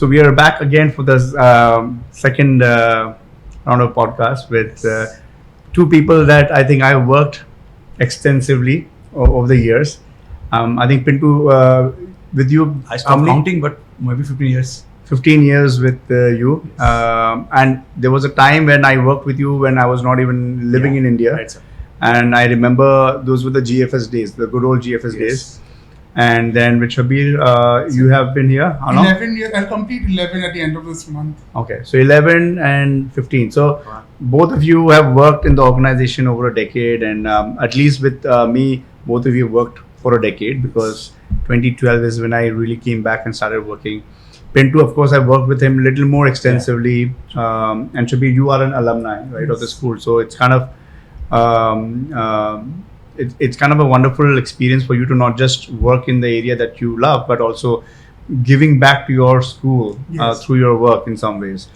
So we are back again for this second round of podcast with two people that I think I worked extensively over the years. I think Pintu, with you, I stopped counting, but maybe 15 years. 15 years with you. Yes. And there was a time when I worked with you when I was not even living in India. Right, sir. And I remember those were the GFS days, the good old GFS days. And then with Shabbir, you have been here how long? 11 years. I'll complete 11 at the end of this month. Okay, so 11 and 15. So both of you have worked in the organization over a decade, and at least with me, both of you worked for a decade, because 2012 is when I really came back and started working. Pintu, of course, I worked with him a little more extensively. And Shabbir, you are an alumni, right, of the school. So it's kind of it's kind of a wonderful experience for you to not just work in the area that you love, but also giving back to your school through your work in some ways.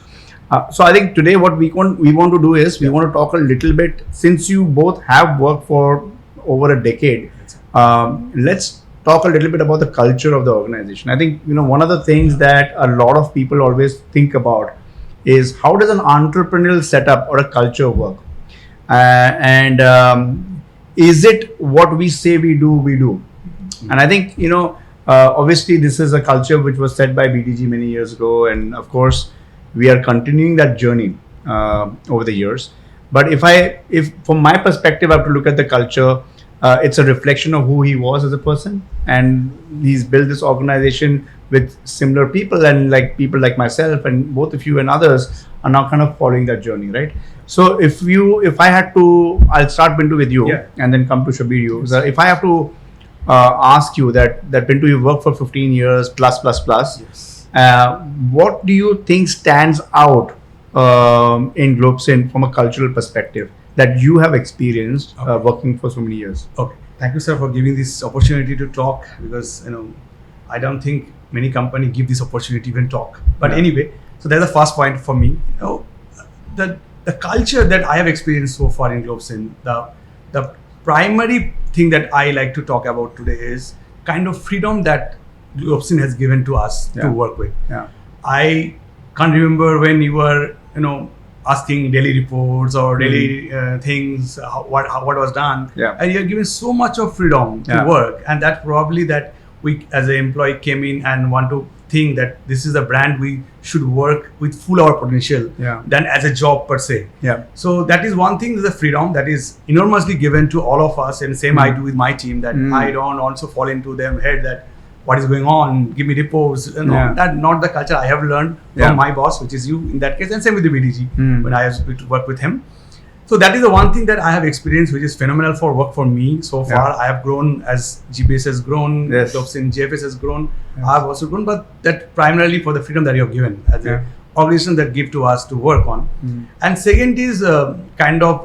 So I think today what we want to do is we want to talk a little bit, since you both have worked for over a decade. Let's talk a little bit about the culture of the organization. I think, one of the things that a lot of people always think about is how does an entrepreneurial setup or a culture work? Is it what we say we do? Mm-hmm. And I think, obviously this is a culture which was set by BDG many years ago. And of course, we are continuing that journey over the years. But if from my perspective, I have to look at the culture, it's a reflection of who he was as a person. And he's built this organization with similar people, and like people like myself and both of you and others are now kind of following that journey, right? So if I had to, I'll start Pintu with you and then come to Shabbir you. So if I have to ask you that Pintu, you worked for 15 years plus. Yes. What do you think stands out in Globsyn from a cultural perspective that you have experienced working for so many years? Okay. Thank you, sir, for giving this opportunity to talk, because I don't think many companies give this opportunity to even talk. But anyway, so that's the first point for me. The culture that I have experienced so far in Globsyn, the primary thing that I like to talk about today is kind of freedom that Globsyn has given to us to work with. Yeah. I can't remember when you were, asking daily reports or daily things, what was done. Yeah. And you're given so much of freedom to work. And that probably that we as an employee came in and want to think that this is a brand we should work with full our potential than as a job per se. Yeah. So that is one thing, the freedom that is enormously given to all of us, and same I do with my team, that I don't also fall into them head that what is going on, give me reports. That not the culture I have learned from my boss, which is you in that case, and same with the BDG when I have to work with him. So that is the one thing that I have experienced, which is phenomenal for work for me so far. I have grown as GBS has grown, Globsyn GFS has grown. I have also grown, but that primarily for the freedom that you have given as an organization that give to us to work on. And second is kind of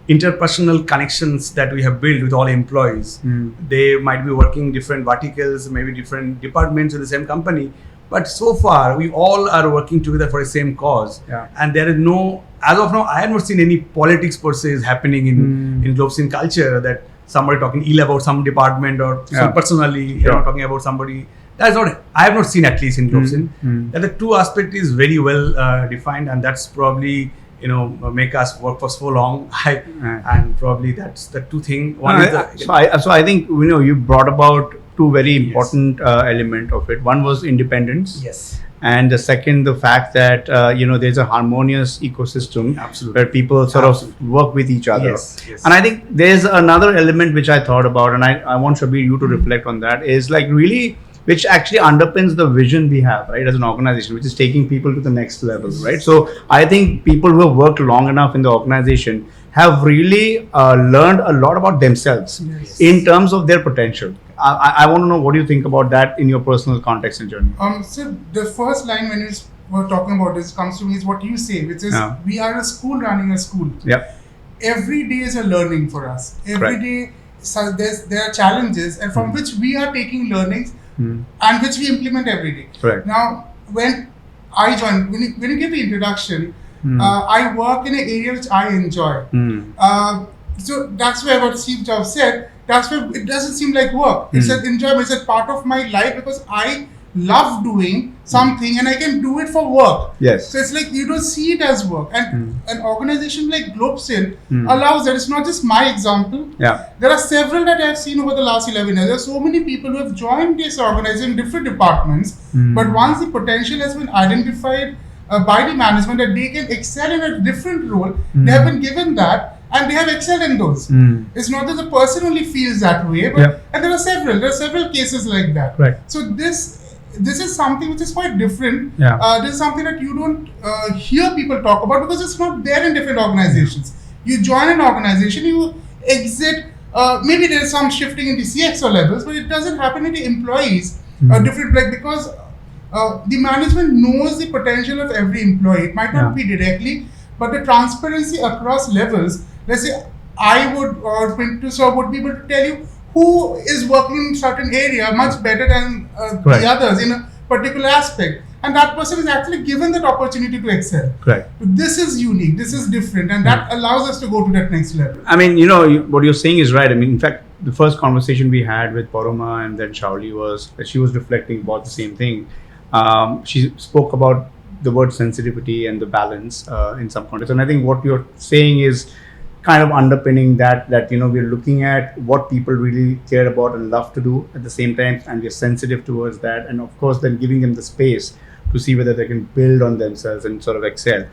interpersonal connections that we have built with all employees. They might be working different verticals, maybe different departments in the same company, but so far we all are working together for the same cause. And there is no, as of now, I have not seen any politics per se is happening in Globsyn culture, that somebody talking ill about some department or some personally talking about somebody. That's not, I have not seen, at least in Globsyn. That the two aspect is very well defined, and that's probably make us work for so long. And probably that's the two things. So I think you brought about two very important element of it. One was independence. Yes. And the second, the fact that there's a harmonious ecosystem where people sort of work with each other. Yes. And I think there's another element which I thought about, and I want Shabbir you to reflect on that, is like really which actually underpins the vision we have, right, as an organization, which is taking people to the next level, right? So I think people who have worked long enough in the organization have really learned a lot about themselves in terms of their potential. I want to know, what do you think about that in your personal context and journey? So the first line when you were talking about this comes to me is what you say, which is we are a school running a school. Yeah. Every day is a learning for us. Every day, so there are challenges, and from which we are taking learnings and which we implement every day. Correct. Now, when I joined, when you get the introduction, I work in an area which I enjoy. So that's where what Steve Jobs said, that's where it doesn't seem like work. It's an enjoyment, it's a part of my life, because I love doing something and I can do it for work. Yes. So it's like you don't see it as work. And an organization like Globsyn allows that. It's not just my example. Yeah. There are several that I've seen over the last 11 years. There are so many people who have joined this organization in different departments. But once the potential has been identified by the management that they can excel in a different role, they have been given that and they have excelled in those. It's not that the person only feels that way, but and there are several cases like that. Right. So this is something which is quite different. This is something that you don't hear people talk about because it's not there in different organizations. You join an organization, you exit. Maybe there is some shifting in the CXO levels, but it doesn't happen in the employees. Different, like, because the management knows the potential of every employee. It might not be directly, but the transparency across levels. Let's say I would or Pintu sir would be able to tell you who is working in certain area much better than the others in a particular aspect, and that person is actually given that opportunity to excel. Correct. This is unique. This is different, and that allows us to go to that next level. I mean, what you're saying is right. I mean, in fact, the first conversation we had with Paroma and then Shauli was she was reflecting about the same thing. She spoke about the word sensitivity and the balance in some context, and I think what you're saying is kind of underpinning that we're looking at what people really care about and love to do at the same time, and we're sensitive towards that, and of course then giving them the space to see whether they can build on themselves and sort of excel.